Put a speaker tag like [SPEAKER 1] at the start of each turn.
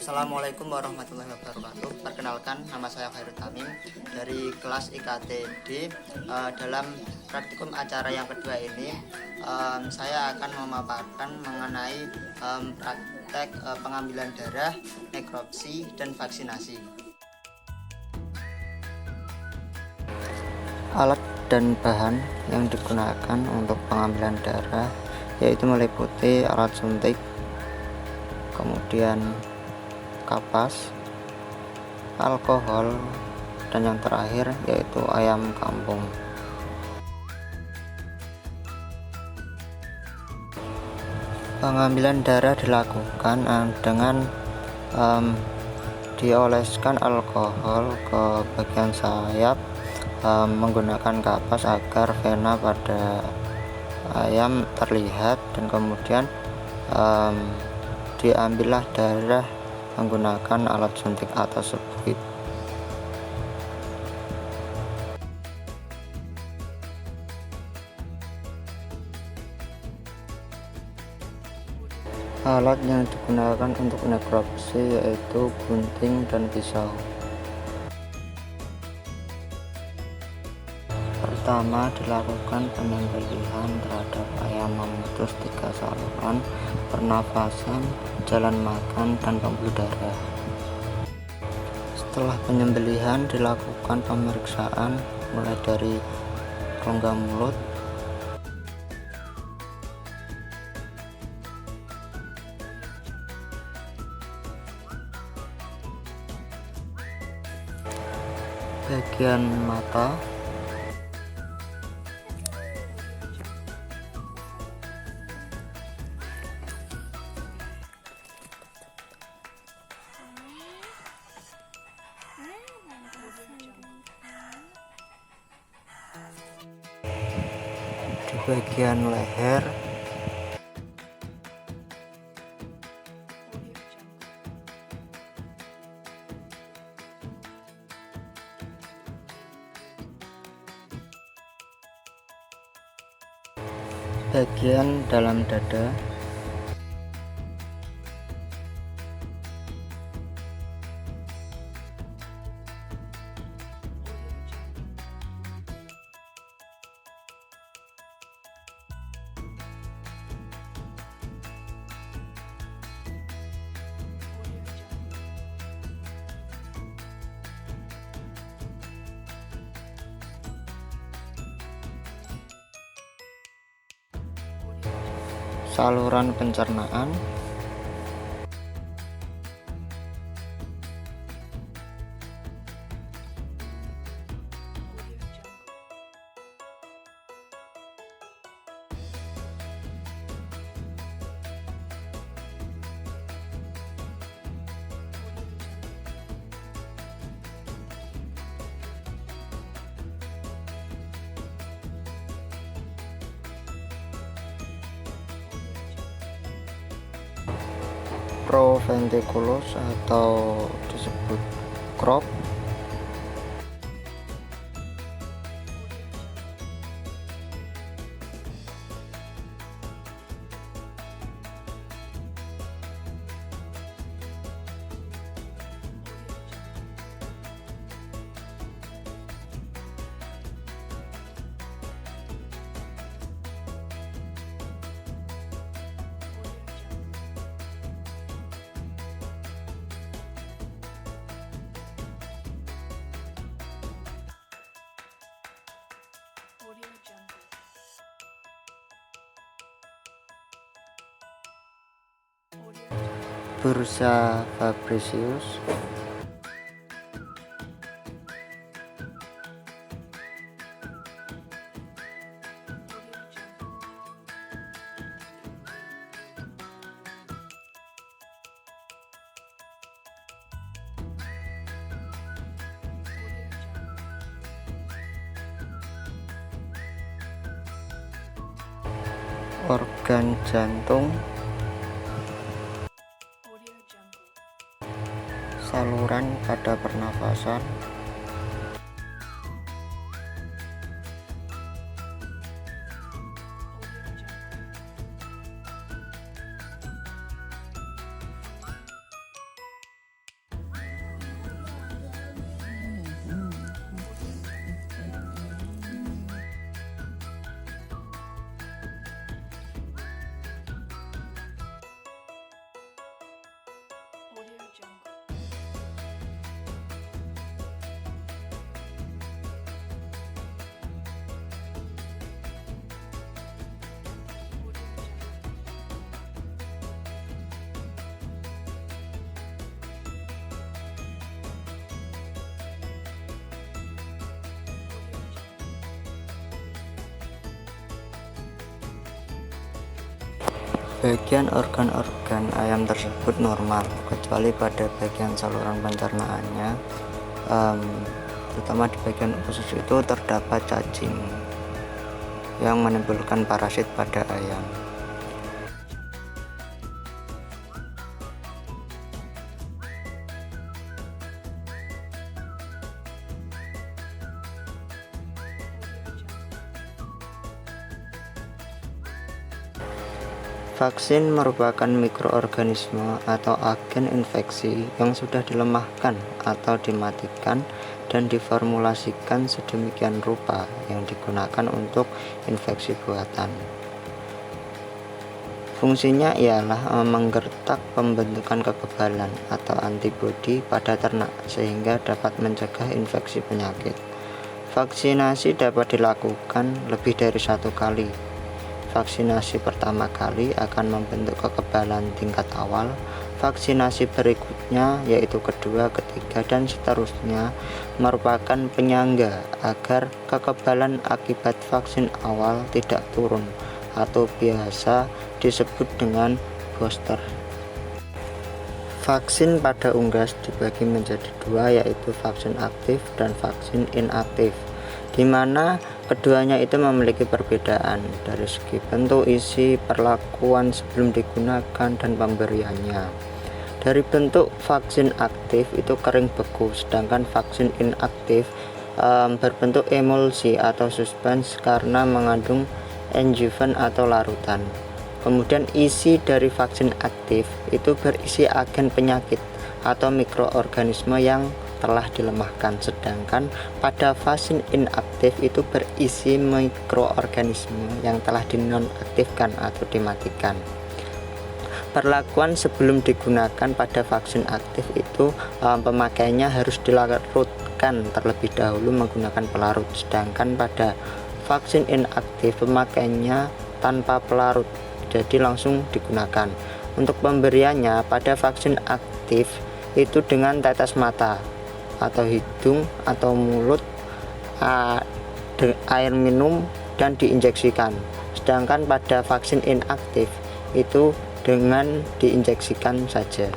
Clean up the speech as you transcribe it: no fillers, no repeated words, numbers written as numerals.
[SPEAKER 1] Assalamualaikum warahmatullahi wabarakatuh. Perkenalkan, nama saya Khairul Tamim dari kelas IKTD. Dalam praktikum acara yang kedua ini, saya akan memaparkan mengenai praktek pengambilan darah, nekropsi, dan vaksinasi. Alat dan bahan yang digunakan untuk pengambilan darah yaitu meliputi alat suntik, kemudian kapas, alkohol, dan yang terakhir yaitu ayam kampung. Pengambilan darah dilakukan dengan dioleskan alkohol ke bagian sayap menggunakan kapas agar vena pada ayam terlihat, dan kemudian diambillah darah menggunakan alat suntik atau subkit. Alat yang digunakan untuk nekropsi yaitu gunting dan pisau. Pertama, dilakukan penyembelihan terhadap ayam memutus 3 saluran pernafasan, jalan makan, dan pembuluh darah. Setelah penyembelihan dilakukan pemeriksaan mulai dari rongga mulut, bagian mata, di bagian leher, bagian dalam dada, saluran pencernaan, proventriculus atau disebut crop, bursa Fabricius, organ jantung, saluran pada pernafasan, Bagian organ-organ ayam tersebut normal, kecuali pada bagian saluran pencernaannya, terutama di bagian usus itu terdapat cacing yang menimbulkan parasit pada ayam. Vaksin merupakan mikroorganisme atau agen infeksi yang sudah dilemahkan atau dimatikan dan diformulasikan sedemikian rupa yang digunakan untuk infeksi buatan. Fungsinya ialah menggertak pembentukan kekebalan atau antibodi pada ternak sehingga dapat mencegah infeksi penyakit. Vaksinasi dapat dilakukan lebih dari satu kali. Vaksinasi pertama kali akan membentuk kekebalan tingkat awal. Vaksinasi berikutnya, yaitu kedua, ketiga, dan seterusnya, merupakan penyangga agar kekebalan akibat vaksin awal tidak turun atau biasa disebut dengan booster. Vaksin pada unggas dibagi menjadi dua, yaitu vaksin aktif dan vaksin inaktif, di mana keduanya itu memiliki perbedaan dari segi bentuk, isi, perlakuan sebelum digunakan, dan pemberiannya. Dari bentuk, vaksin aktif itu kering beku, sedangkan vaksin inaktif berbentuk emulsi atau suspens karena mengandung adjuvan atau larutan. Kemudian isi dari vaksin aktif itu berisi agen penyakit atau mikroorganisme yang telah dilemahkan, sedangkan pada vaksin inaktif itu berisi mikroorganisme yang telah dinonaktifkan atau dimatikan. Perlakuan sebelum digunakan pada vaksin aktif itu pemakaiannya harus dilarutkan terlebih dahulu menggunakan pelarut, sedangkan pada vaksin inaktif pemakaiannya tanpa pelarut, jadi langsung digunakan. Untuk pemberiannya pada vaksin aktif itu dengan tetes mata atau hidung atau mulut, air minum, dan diinjeksikan. Sedangkan pada vaksin inaktif itu dengan diinjeksikan saja.